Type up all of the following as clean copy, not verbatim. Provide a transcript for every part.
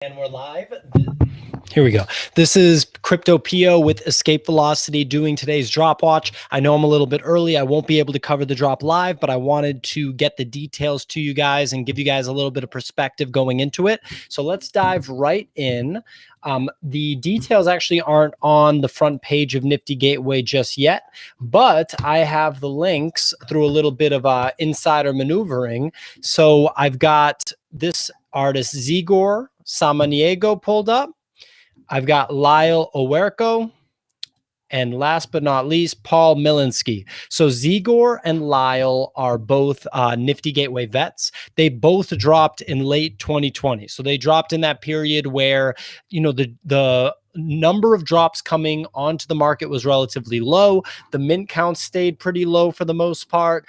And we're live. Here we go. This is Crypto Pio with Escape Velocity doing today's drop watch. I know I'm a little bit early. I won't be able to cover the drop live, but I wanted to get the details to you guys and give you guys a little bit of perspective going into it. So let's dive right in. The details actually aren't on the front page of NiftyGateway just yet, but I have the links through a little bit of insider maneuvering. So I've got this artist Zigor Samaniego pulled up. I've got Lyle Owerko, and last but not least, Paul Milinski. So Zigor and Lyle are both NiftyGateway vets. They both dropped in late 2020. So they dropped in that period where, you know, the number of drops coming onto the market was relatively low. The mint count stayed pretty low for the most part.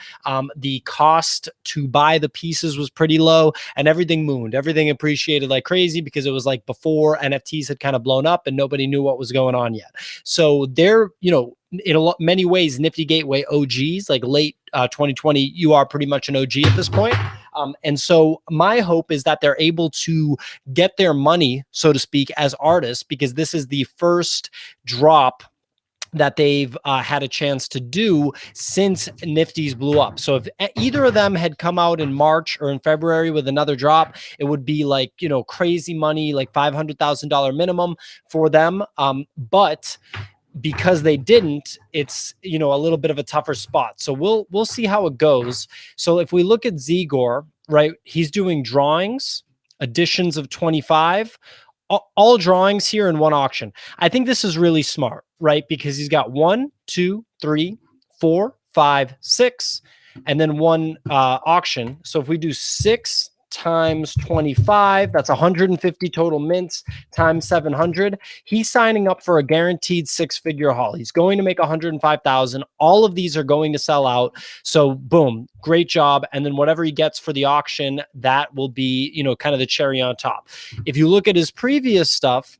The cost to buy the pieces was pretty low, and everything mooned. Everything appreciated like crazy because it was like before NFTs had kind of blown up and nobody knew what was going on yet. So they're, you know, in many ways, NiftyGateway OGs, like late 2020, you are pretty much an OG at this point. And so my hope is that they're able to get their money, so to speak, as artists, because this is the first drop that they've had a chance to do since Nifty's blew up. So if either of them had come out in March or in February with another drop, it would be like, you know, crazy money, like $500,000 minimum for them. But because they didn't, it's, you know, a little bit of a tougher spot. So we'll see how it goes. So if we look at Zigor, right, he's doing drawings, editions of 25, all drawings here in one auction. I think this is really smart, right? Because he's got 1, 2, 3, 4, 5, 6, and then one auction. So if we do 6 times 25, that's 150 total mints times 700. He's signing up for a guaranteed 6-figure haul. He's going to make 105,000. All of these are going to sell out. So boom, great job. And then whatever he gets for the auction, that will be, you know, kind of the cherry on top. If you look at his previous stuff,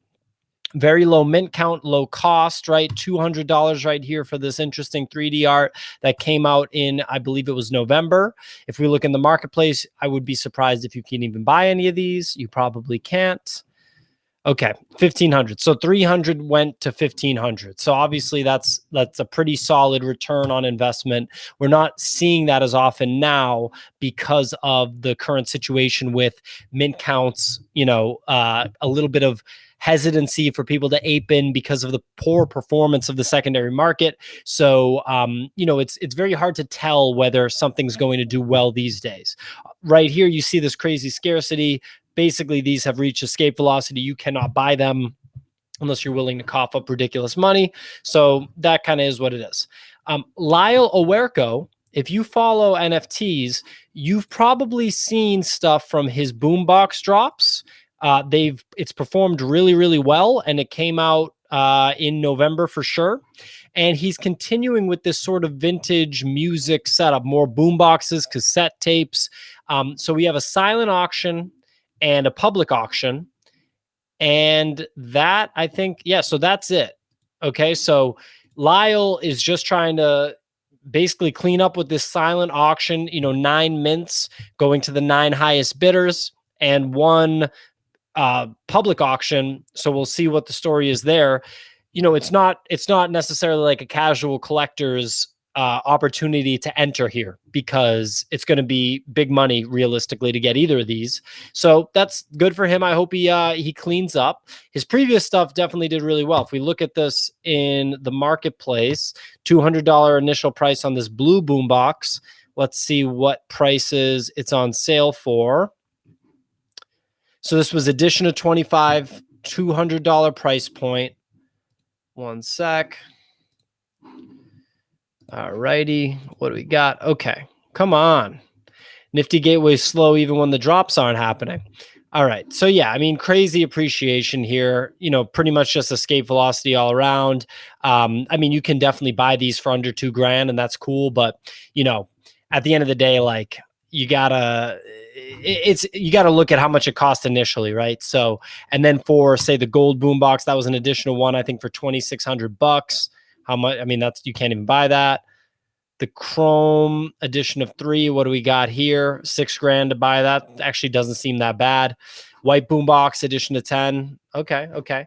very low mint count, low cost, right? $200 right here for this interesting 3D art that came out in, I believe it was November. If we look in the marketplace, I would be surprised if you can even buy any of these. You probably can't. Okay, 1,500. So 300 went to 1,500. So obviously that's a pretty solid return on investment. We're not seeing that as often now because of the current situation with mint counts, you know, a little bit of hesitancy for people to ape in because of the poor performance of the secondary market. So, you know, it's very hard to tell whether something's going to do well these days. Right here, you see this crazy scarcity. Basically, these have reached escape velocity. You cannot buy them unless you're willing to cough up ridiculous money. So that kind of is what it is. Lyle Owerko, if you follow NFTs, you've probably seen stuff from his boombox drops. It's performed really, really well, and it came out in November for sure. And he's continuing with this sort of vintage music setup, more boomboxes, cassette tapes. So we have a silent auction and a public auction. And that, I think, yeah, so that's it. Okay, so Lyle is just trying to basically clean up with this silent auction, you know, 9 mints going to the 9 highest bidders and 1 public auction. So we'll see what the story is there. You know, it's not necessarily like a casual collector's opportunity to enter here, because it's going to be big money realistically to get either of these. So that's good for him. I hope he cleans up. His previous stuff definitely did really well. If we look at this in the marketplace, $200 initial price on this blue boombox. Let's see what prices it's on sale for. So this was edition of 25, $200 price point. One sec. All righty. What do we got? Okay. Come on. NiftyGateway's slow even when the drops aren't happening. All right. So yeah, I mean, crazy appreciation here, you know, pretty much just escape velocity all around. I mean, you can definitely buy these for under $2,000 and that's cool. But, you know, at the end of the day, like you gotta look at how much it cost initially, right? So, and then for say the gold boombox, that was an additional one, I think for $2,600. How much? I mean, that's, you can't even buy that. The Chrome edition of 3, what do we got here? $6,000 to buy that. Actually doesn't seem that bad. White Boombox edition to 10. Okay, okay.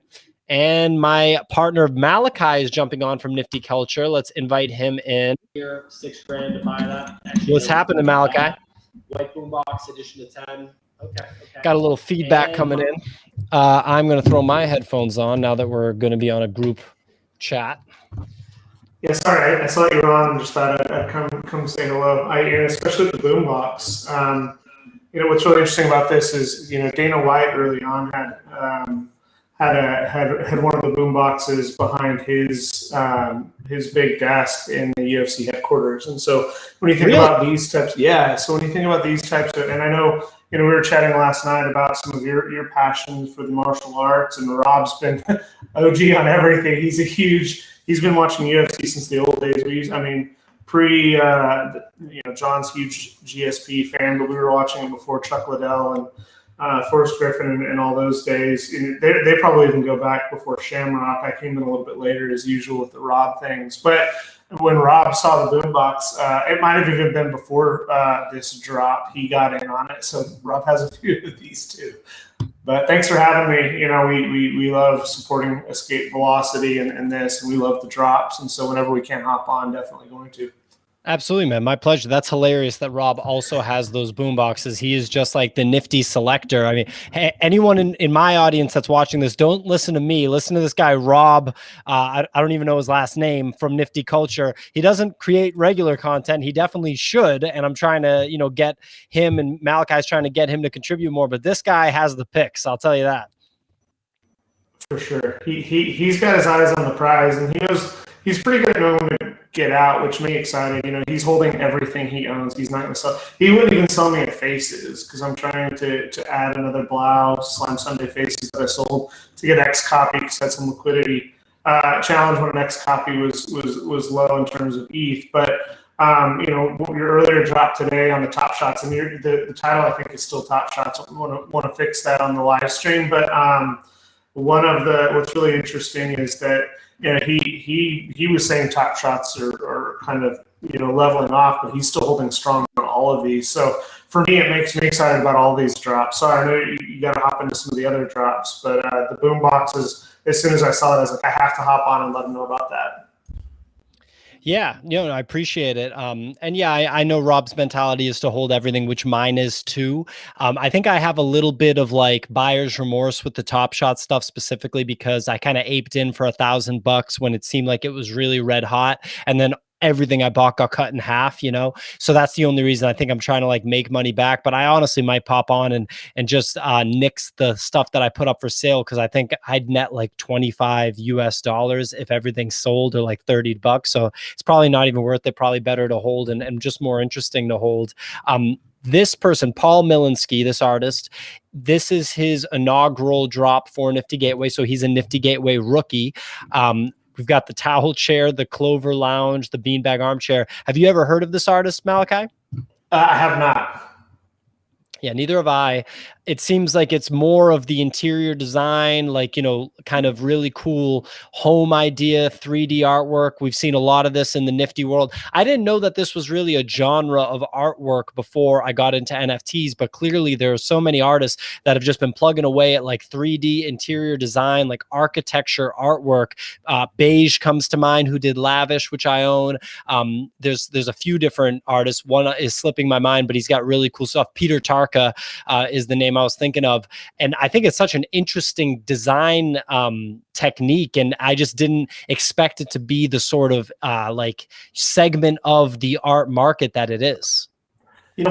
And my partner Malachi is jumping on from Nifty Culture. Let's invite him in. Here, $6,000 to buy that. Actually, what's happening, Malachi? White Boombox edition to 10. Okay, okay. Got a little feedback coming in. I'm going to throw my headphones on now that we're going to be on a group chat. Yeah, sorry, I saw you were on and just thought I'd come say hello. Especially with the boombox. What's really interesting about this is, Dana White early on had one of the boom boxes behind his big desk in the UFC headquarters. And so when you think about these types, so when you think about these types of, and I know, we were chatting last night about some of your passions for the martial arts, and Rob's been OG on everything. He's been watching UFC since the old days. John's huge GSP fan, but we were watching it before Chuck Liddell and Forrest Griffin and all those days. They probably even go back before Shamrock. I came in a little bit later as usual with the Rob things. But when Rob saw the boombox, it might have even been before this drop, he got in on it. So Rob has a few of these too. But thanks for having me. We love supporting Escape Velocity and this, and we love the drops. And so whenever we can hop on, definitely going to. Absolutely, man. My pleasure. That's hilarious that Rob also has those boom boxes. He is just like the nifty selector. I mean, hey, anyone in my audience that's watching this, don't listen to me. Listen to this guy, Rob. I don't even know his last name, from Nifty Culture. He doesn't create regular content. He definitely should. And I'm trying to, get him, and Malachi's trying to get him to contribute more. But this guy has the picks. I'll tell you that. For sure. He's got his eyes on the prize, and he knows he's pretty good at knowing when to get out, which makes me excited. He's holding everything he owns. He's not going to sell. He wouldn't even sell me at Faces because I'm trying to add another Blau Slime Sunday Faces that I sold to get X copy because I had some liquidity challenge when an X copy was low in terms of ETH. But your earlier drop today on the Top Shots, and the title I think is still Top Shots. I want to fix that on the live stream, but what's really interesting is that he was saying Top Shots are kind of leveling off, but he's still holding strong on all of these. So for me, it makes me excited about all these drops. So I know you got to hop into some of the other drops, but the boom boxes, as soon as I saw it, I was like, I have to hop on and let him know about that. Yeah, I appreciate it. And yeah, I know Rob's mentality is to hold everything, which mine is too. I think I have a little bit of like buyer's remorse with the Top Shot stuff specifically because I kind of aped in for $1,000 when it seemed like it was really red hot. And then everything I bought got cut in half, so that's the only reason I think I'm trying to like make money back. But I honestly might pop on and just nix the stuff that I put up for sale, because I think I'd net like $25 US if everything sold, or like $30. So it's probably not even worth it. Probably better to hold and just more interesting to hold. This person, Paul Milinski, this artist, this is his inaugural drop for Nifty Gateway. So he's a Nifty Gateway rookie. We've got the towel chair, the Clover Lounge, the beanbag armchair. Have you ever heard of this artist, Malachi? I have not. Yeah, neither have I. It seems like it's more of the interior design, like, kind of really cool home idea, 3D artwork. We've seen a lot of this in the Nifty world. I didn't know that this was really a genre of artwork before I got into NFTs, but clearly there are so many artists that have just been plugging away at like 3D interior design, like architecture, artwork. Beige comes to mind, who did Lavish, which I own. There's a few different artists. One is slipping my mind, but he's got really cool stuff. Peter Tarka is the name I was thinking of. And I think it's such an interesting design technique. And I just didn't expect it to be the sort of like segment of the art market that it is.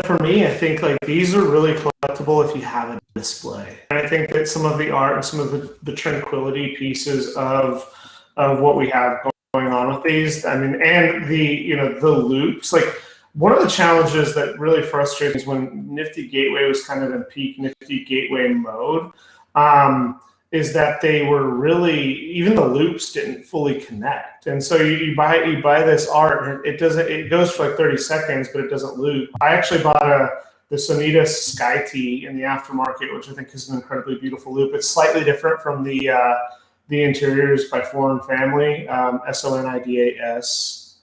For me, I think like these are really collectible if you have a display. And I think that some of the art and some of the tranquility pieces of what we have going on with these, and the loops, like one of the challenges that really frustrates is when Nifty Gateway was kind of in peak Nifty Gateway mode, is that they were really, even the loops didn't fully connect. And so you buy this art, and it goes for like 30 seconds, but it doesn't loop. I actually bought the Sonita Sky Tea in the aftermarket, which I think is an incredibly beautiful loop. It's slightly different from the interiors by Foreign Family, Sonidas.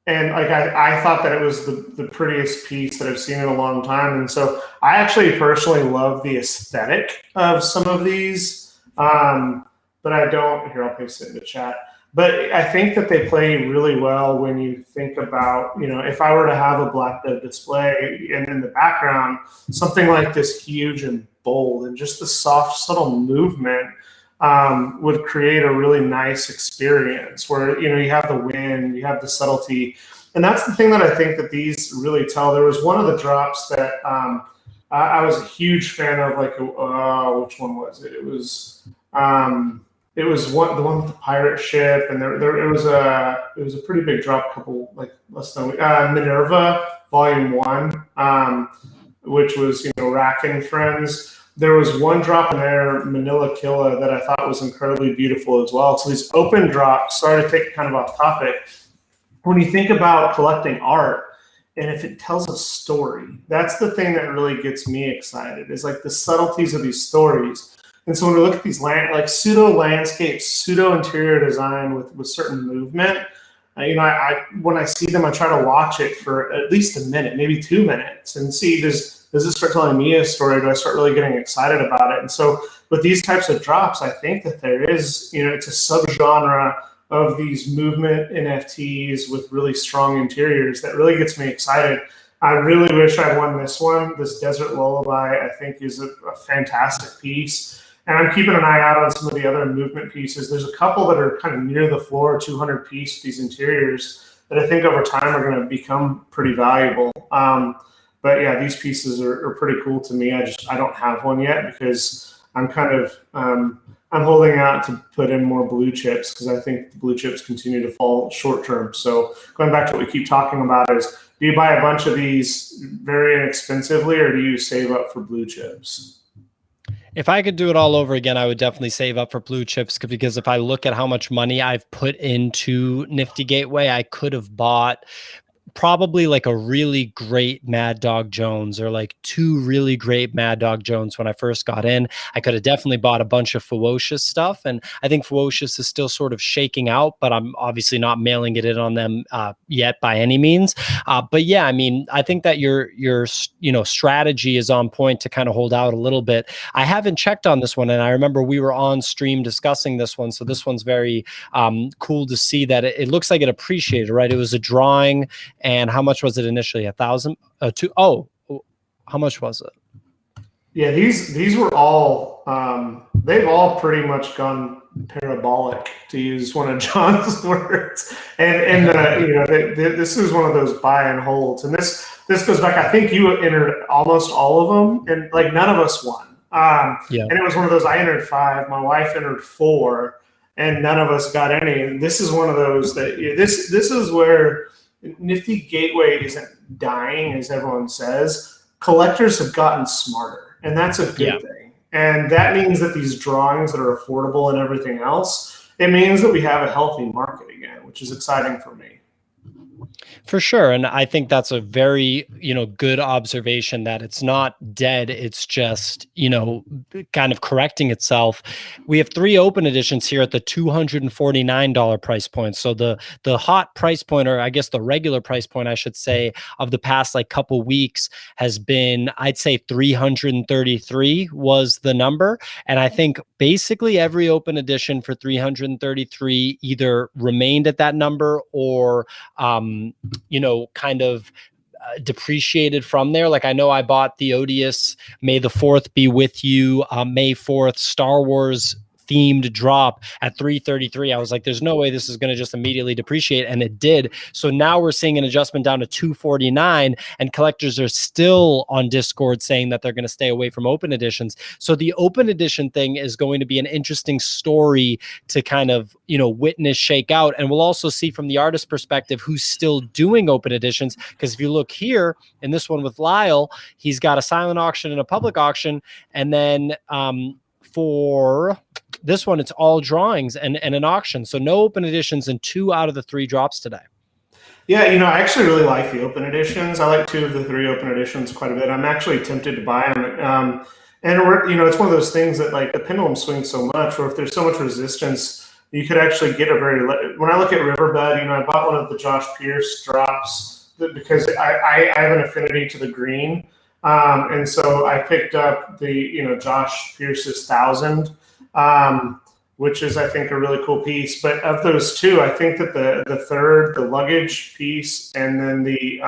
And like I thought that it was the prettiest piece that I've seen in a long time. And so I actually personally love the aesthetic of some of these. But I don't, here, I'll paste it in the chat. But I think that they play really well when you think about, if I were to have a black dove display and in the background, something like this huge and bold and just the soft, subtle movement would create a really nice experience where, you have the wind, you have the subtlety. And that's the thing that I think that these really tell. There was one of the drops that I was a huge fan of, like, which one was it? It was the one with the pirate ship, and it was a pretty big drop, couple, like, less than Minerva Volume 1, which was, Rack and Friends. There was one drop in there, Manila Killa, that I thought was incredibly beautiful as well. So these open drops, sorry to take kind of off topic. When you think about collecting art, and if it tells a story, that's the thing that really gets me excited, is like the subtleties of these stories. And so when we look at these like pseudo landscapes, pseudo interior design with certain movement, when I see them, I try to watch it for at least a minute, maybe 2 minutes, and see, does this start telling me a story? Do I start really getting excited about it? And so with these types of drops, I think that there is, it's a subgenre of these movement NFTs with really strong interiors that really gets me excited. I really wish I won this one. This Desert Lullaby, I think, is a fantastic piece. And I'm keeping an eye out on some of the other movement pieces. There's a couple that are kind of near the floor, 200 piece, these interiors, that I think over time are going to become pretty valuable. But yeah, these pieces are pretty cool to me. I don't have one yet because I'm kind of I'm holding out to put in more blue chips because I think the blue chips continue to fall short term. So going back to what we keep talking about is, do you buy a bunch of these very inexpensively, or do you save up for blue chips? If I could do it all over again, I would definitely save up for blue chips, because if I look at how much money I've put into Nifty Gateway, I could have bought probably like a really great Mad Dog Jones, or like 2 really great Mad Dog Jones when I first got in. I could have definitely bought a bunch of Ferocious stuff, and I think Ferocious is still sort of shaking out, but I'm obviously not mailing it in on them yet by any means. But yeah, I mean, I think that your strategy is on point to kind of hold out a little bit. I haven't checked on this one, and I remember we were on stream discussing this one, so this one's very cool to see that it looks like it appreciated, right? It was a drawing. And how much was it initially? 1,000? How much was it? Yeah, these were all they've all pretty much gone parabolic, to use one of John's words. And this is one of those buy and holds. And this goes back. I think you entered almost all of them, and like none of us won. And it was one of those. I entered 5. My wife entered 4, and none of us got any. And this is one of those that this is where Nifty Gateway isn't dying, as everyone says. Collectors have gotten smarter, and that's a good thing. And that means that these drawings that are affordable and everything else, it means that we have a healthy market again, which is exciting for me. For sure. And I think that's a very, good observation, that it's not dead. It's just, kind of correcting itself. We have 3 open editions here at the $249 price point. So the hot price point, or I guess the regular price point, I should say, of the past like couple weeks has been, I'd say 333 was the number. And I think basically every open edition for 333 either remained at that number or, kind of depreciated from there. Like, I know I bought the odious May the 4th be with you, May 4th Star Wars themed drop at 333. I was like, there's no way this is going to just immediately depreciate, and it did. So now we're seeing an adjustment down to 249, and collectors are still on Discord saying that they're going to stay away from open editions. So the open edition thing is going to be an interesting story to kind of, witness shake out. And we'll also see from the artist perspective who's still doing open editions, because if you look here in this one with Lyle, he's got a silent auction and a public auction, and then for this one, it's all drawings and an auction. So no open editions in 2 out of the 3 drops today. Yeah, I actually really like the open editions. I like 2 of the 3 open editions quite a bit. I'm actually tempted to buy them. And it's one of those things that, like, the pendulum swings so much, or if there's so much resistance, you could actually get a when I look at Riverbed, I bought one of the Josh Pierce drops because I have an affinity to the green. And so I picked up the, Josh Pierce's 1,000, which is, I think, a really cool piece. But of those two, I think that the third, the luggage piece, and then the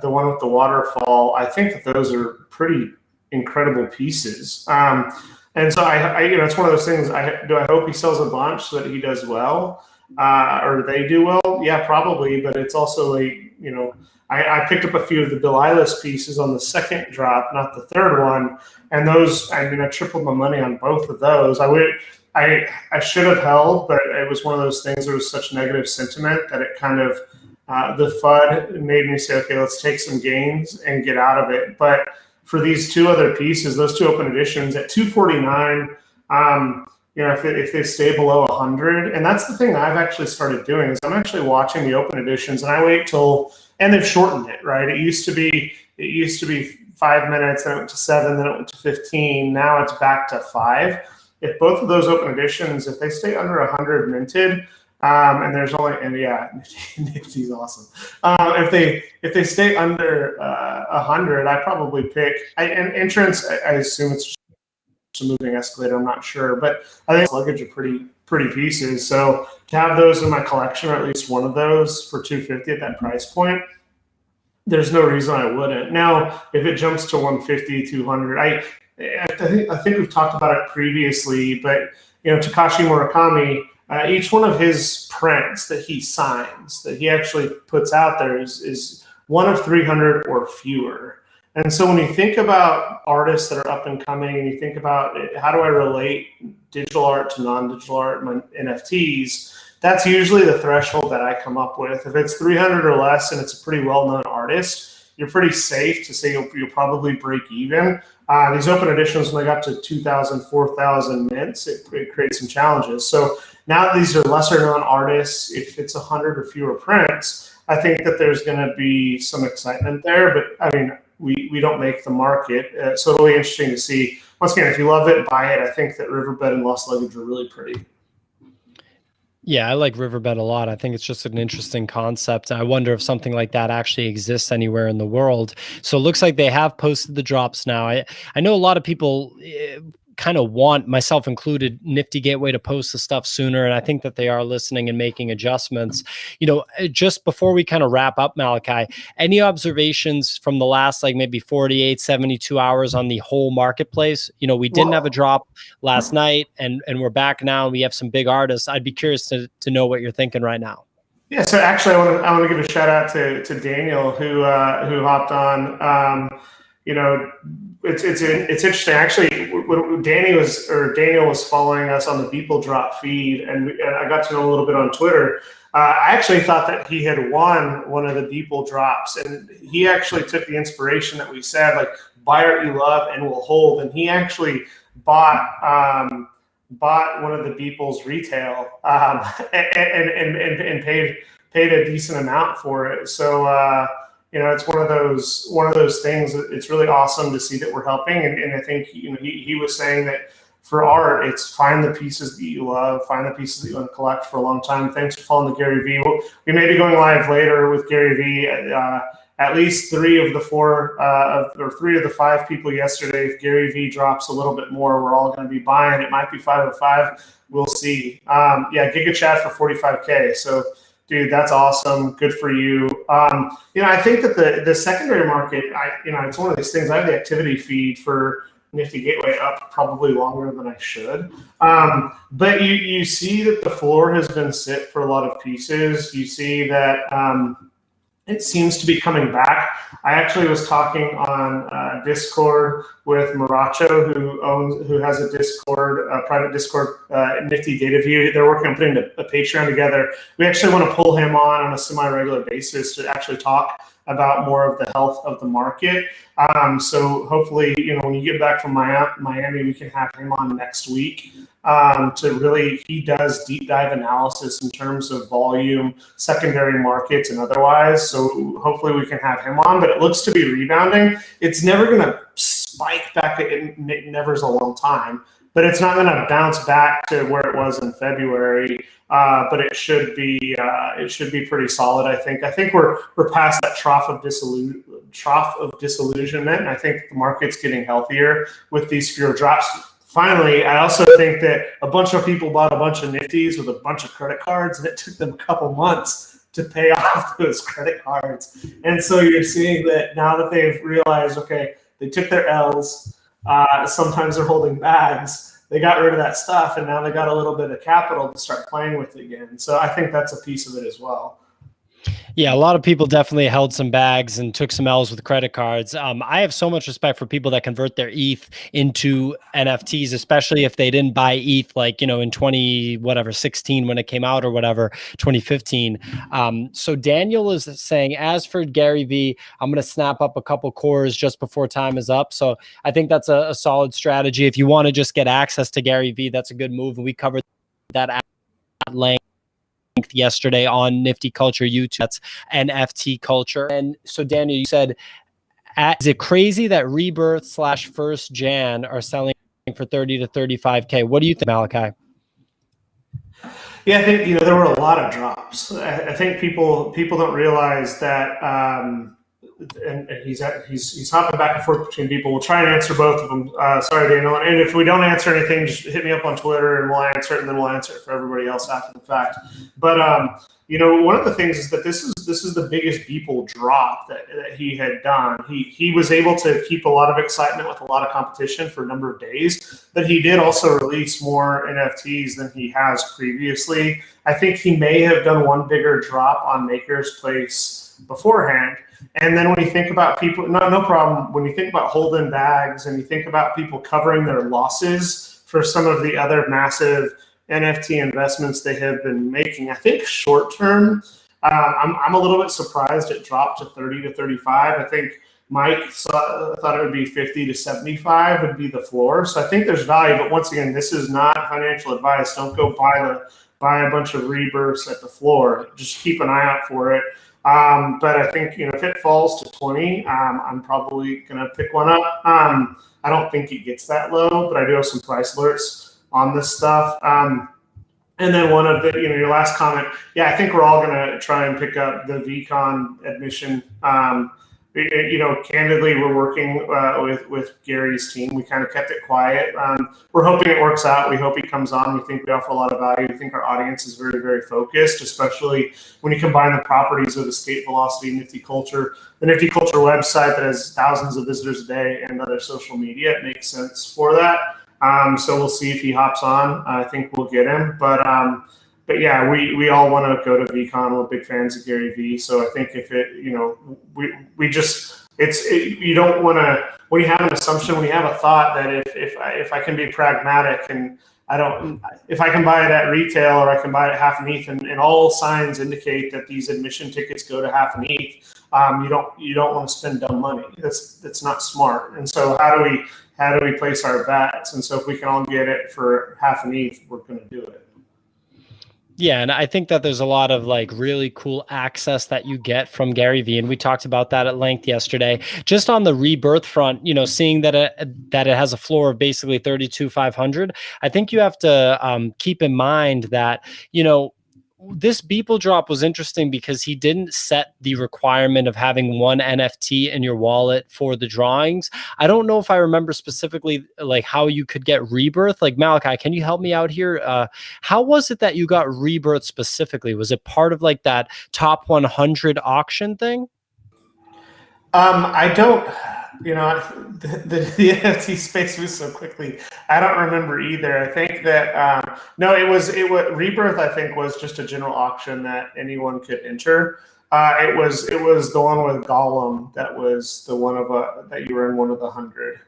one with the waterfall, I think that those are pretty incredible pieces. And so I it's one of those things. I hope he sells a bunch so that he does well, or they do well. Yeah, probably. But it's also like, I picked up a few of the Bill Eilish pieces on the second drop, not the third one. And those, I tripled my money on both of those. I should have held, but it was one of those things. There was such negative sentiment that it kind of, the FUD made me say, okay, let's take some gains and get out of it. But for these two other pieces, those two open editions at 249, if they stay below 100, and that's the thing I've actually started doing is I'm actually watching the open editions, and I wait till, and they've shortened it, right? It used to be 5 minutes, then it went to 7, then it went to 15. Now it's back to 5. If both of those open editions, if they stay under 100 minted, and there's only, and yeah, Nifty's awesome. If they stay under 100, I probably pick. And entrance, I assume it's just a moving escalator. I'm not sure, but I think luggage are pretty pieces. So to have those in my collection, or at least one of those for $250 at that price point, there's no reason I wouldn't. Now, if it jumps to 150, 200, I think we've talked about it previously, but Takashi Murakami. Each one of his prints that he signs, that he actually puts out there, is one of 300 or fewer. And so when you think about artists that are up and coming, and you think about how do I relate digital art to non-digital art, my NFTs, that's usually the threshold that I come up with. If it's 300 or less and it's a pretty well-known artist, you're pretty safe to say you'll probably break even. These open editions, when they got to 2,000, 4,000 mints, it creates some challenges. So now that these are lesser known artists, if it's 100 or fewer prints, I think that there's going to be some excitement there. But we don't make the market, so it'll be interesting to see. Once again, if you love it, buy it. I think that Riverbed and Lost Luggage are really pretty. Yeah, I like Riverbed a lot. I think it's just an interesting concept. I wonder if something like that actually exists anywhere in the world. So it looks like they have posted the drops now. I know a lot of people kind of want, myself included, NiftyGateway to post the stuff sooner. And I think that they are listening and making adjustments. Just before we kind of wrap up, Malachi, any observations from the last maybe 48, 72 hours on the whole marketplace? We didn't have a drop last night, and we're back now, and we have some big artists. I'd be curious to know what you're thinking right now. Yeah, so actually I want to give a shout out to Daniel who hopped on. It's interesting. Actually, when Daniel was following us on the Beeple Drop feed, and I got to know a little bit on Twitter. I actually thought that he had won one of the Beeple Drops, and he actually took the inspiration that we said, like, buy art you love and will hold, and he actually bought one of the Beeples retail and paid a decent amount for it. So. It's one of those things. It's really awesome to see that we're helping, and I think he was saying that for art, it's find the pieces that you love, find the pieces that you want to collect for a long time. Thanks for following the Gary V. We may be going live later with Gary V. At least 3 of the 4 or 3 of the 5 people yesterday. If Gary V drops a little bit more, we're all going to be buying. It might be 505. We'll see. Giga Chat for 45K. So. Dude, that's awesome. Good for you. I think that the secondary market, it's one of these things. I have the activity feed for NiftyGateway up probably longer than I should. But you see that the floor has been set for a lot of pieces. You see that it seems to be coming back. I actually was talking on Discord with Maracho, who has a Discord, private Discord, Nifty Data View. They're working on putting a Patreon together. We actually want to pull him on a semi-regular basis to actually talk about more of the health of the market. So hopefully, when you get back from Miami, we can have him on next week he does deep dive analysis in terms of volume, secondary markets, and otherwise. So hopefully we can have him on, but it looks to be rebounding. It's never going to spike back. It never is a long time, but it's not going to bounce back to where it was in February. But it should be pretty solid. I think we're past that trough of disillusionment. I think the market's getting healthier with these fewer drops. Finally, I also think that a bunch of people bought a bunch of Nifties with a bunch of credit cards, and it took them a couple months to pay off those credit cards. And so you're seeing that now that they've realized, okay, they took their L's. Sometimes they're holding bags. They got rid of that stuff, and now they got a little bit of capital to start playing with again. So I think that's a piece of it as well. Yeah, a lot of people definitely held some bags and took some L's with credit cards. I have so much respect for people that convert their ETH into NFTs, especially if they didn't buy ETH like, in 16 when it came out, or whatever, 2015. So Daniel is saying, as for Gary V, I'm going to snap up a couple cores just before time is up. So I think that's a solid strategy. If you want to just get access to Gary V, that's a good move. And we covered that at length yesterday on Nifty Culture YouTube. That's NFT culture. And so Daniel, you said, is it crazy that Rebirth / First Jan are selling for 30 to 35K? What do you think, Malachi? Yeah, I think there were a lot of drops. I think people don't realize that. And he's hopping back and forth between people. We'll try and answer both of them. Sorry, Daniel. And if we don't answer anything, just hit me up on Twitter and we'll answer it, and then we'll answer it for everybody else after the fact. But one of the things is that this is the biggest Beeple drop that he had done. He was able to keep a lot of excitement with a lot of competition for a number of days, but he did also release more NFTs than he has previously. I think he may have done one bigger drop on Maker's Place beforehand. And then when you think about people, no problem. When you think about holding bags and you think about people covering their losses for some of the other massive NFT investments they have been making, I think short term, I'm a little bit surprised it dropped to 30 to 35. I think Mike thought it would be 50 to 75 would be the floor. So I think there's value. But once again, this is not financial advice. Don't go buy a bunch of rebirths at the floor. Just keep an eye out for it. But I think, if it falls to 20, I'm probably going to pick one up. I don't think it gets that low, but I do have some price alerts on this stuff. And then one of the, your last comment, yeah, I think we're all going to try and pick up the VCon admission. Candidly, we're working with Gary's team. We kind of kept it quiet. We're hoping it works out. We hope he comes on. We think we offer a lot of value. We think our audience is very, very focused, especially when you combine the properties of Escape Velocity, Nifty Culture, the Nifty Culture website that has thousands of visitors a day, and other social media. It makes sense for that. So we'll see if he hops on. I think we'll get him. But yeah, we all want to go to VCon. We're big fans of Gary V. So I think if it, you don't want to, when you have an assumption, when you have a thought that if I can be pragmatic and if I can buy it at retail or I can buy it at half an ETH, and all signs indicate that these admission tickets go to half an ETH, you don't want to spend dumb money. That's not smart. And so how do we place our bets? And so if we can all get it for half an ETH, we're going to do it. Yeah, and I think that there's a lot of really cool access that you get from Gary V, and we talked about that at length yesterday. Just on the rebirth front, seeing that it has a floor of basically 32,500, I think you have to keep in mind that this Beeple drop was interesting because he didn't set the requirement of having one NFT in your wallet for the drawings. I don't know if I remember specifically how you could get rebirth. Malachi, can you help me out here? How was it that you got rebirth specifically? Was it part of that top 100 auction thing? I don't, the NFT space moves so quickly. I don't remember either. I think that, no, it was Rebirth, I think, was just a general auction that anyone could enter. It was the one with Gollum that was the one that you were in one of the 100.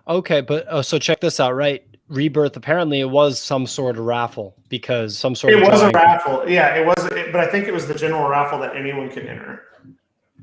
Okay, but so check this out, right? Rebirth, apparently it was some sort of raffle because some sort of. It was a raffle. Yeah, it was, but I think it was the general raffle that anyone could enter.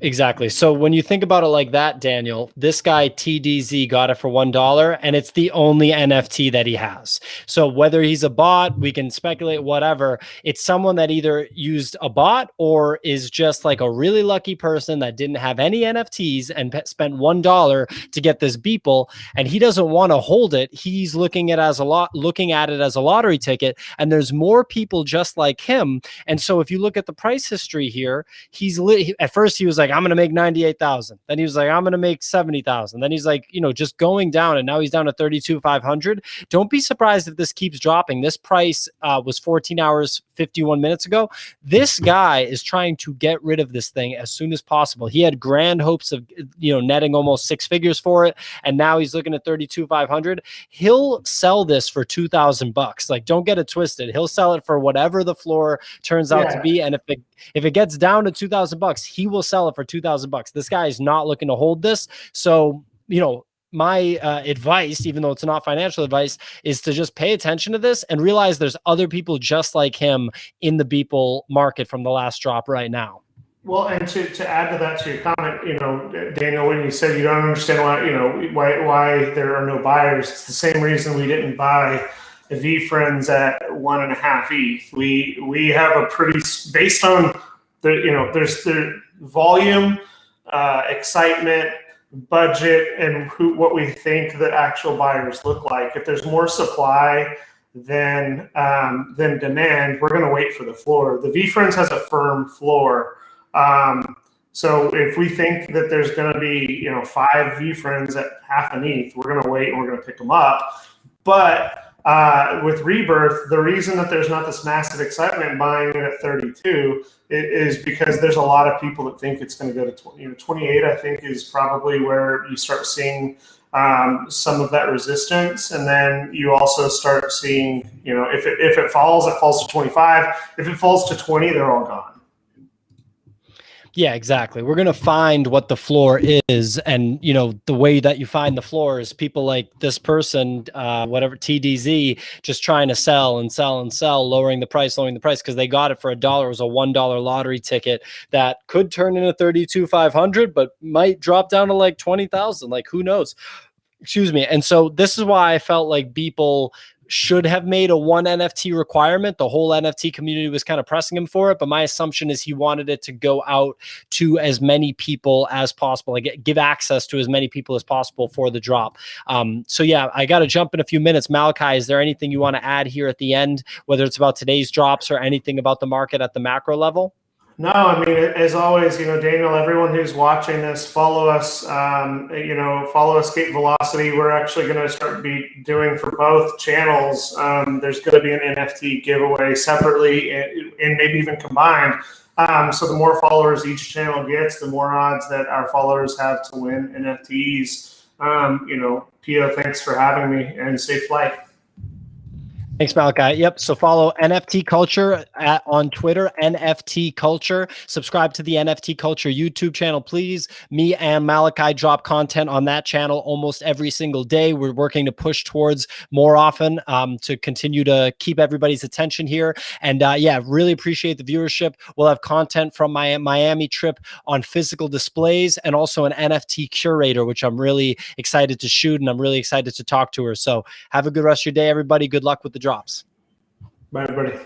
Exactly. So when you think about it like that, Daniel, this guy TDZ got it for $1 and it's the only NFT that he has. So whether he's a bot, we can speculate, whatever. It's someone that either used a bot or is just like a really lucky person that didn't have any NFTs and spent $1 to get this Beeple, and he doesn't want to hold it. He's looking at it as a lottery ticket, and there's more people just like him. And so if you look at the price history here, at first he was like, I'm going to make 98,000. Then he was like, I'm going to make 70,000. Then he's like, just going down, and now he's down to 32,500. Don't be surprised if this keeps dropping. This price was 14 hours, 51 minutes ago. This guy is trying to get rid of this thing as soon as possible. He had grand hopes of, netting almost six figures for it. And now he's looking at 32,500. He'll sell this for $2,000. Like, don't get it twisted. He'll sell it for whatever the floor turns out to be. And if it gets down to $2,000, he will sell it for $2,000. This guy is not looking to hold this. So, my advice, even though it's not financial advice, is to just pay attention to this and realize there's other people just like him in the Beeple market from the last drop right now. Well, and to add to that, to your comment, Daniel, when you said you don't understand why there are no buyers, it's the same reason we didn't buy the VFriends at 1.5 ETH. We have a pretty, based on there's the volume, excitement, budget, and what we think the actual buyers look like. If there's more supply than demand, we're going to wait for the floor. The VFriends has a firm floor. So if we think that there's going to be 5 VFriends at half an ETH, we're going to wait and we're going to pick them up. But with Rebirth, the reason that there's not this massive excitement buying it at 32 is because there's a lot of people that think it's going to go to 28. I think is probably where you start seeing some of that resistance, and then you also start seeing if it falls to 25. If it falls to 20, they're all gone. Yeah, exactly. We're going to find what the floor is. And, the way that you find the floor is people like this person, whatever, TDZ, just trying to sell and sell and sell, lowering the price because they got it for $1. It was a $1 lottery ticket that could turn into 32,500, but might drop down to like 20,000. Like, who knows? Excuse me. And so this is why I felt like Beeple should have made a 1 NFT requirement. The whole NFT community was kind of pressing him for it, but my assumption is he wanted it to go out to as many people as possible, like give access to as many people as possible for the drop. So yeah, I got to jump in a few minutes. Malachi, is there anything you want to add here at the end, whether it's about today's drops or anything about the market at the macro level? No, I mean, as always, Daniel, everyone who's watching this, follow us, follow Escape Velocity. We're actually going to start doing for both channels. There's going to be an NFT giveaway separately and maybe even combined. So the more followers each channel gets, the more odds that our followers have to win NFTs. Pio, thanks for having me, and safe flight. Thanks, Malachi. Yep. So follow NFT Culture on Twitter, NFT Culture. Subscribe to the NFT Culture YouTube channel, please. Me and Malachi drop content on that channel almost every single day. We're working to push towards more often to continue to keep everybody's attention here. And yeah, really appreciate the viewership. We'll have content from my Miami trip on physical displays and also an NFT curator, which I'm really excited to shoot, and I'm really excited to talk to her. So have a good rest of your day, everybody. Good luck with the drops. Bye, everybody.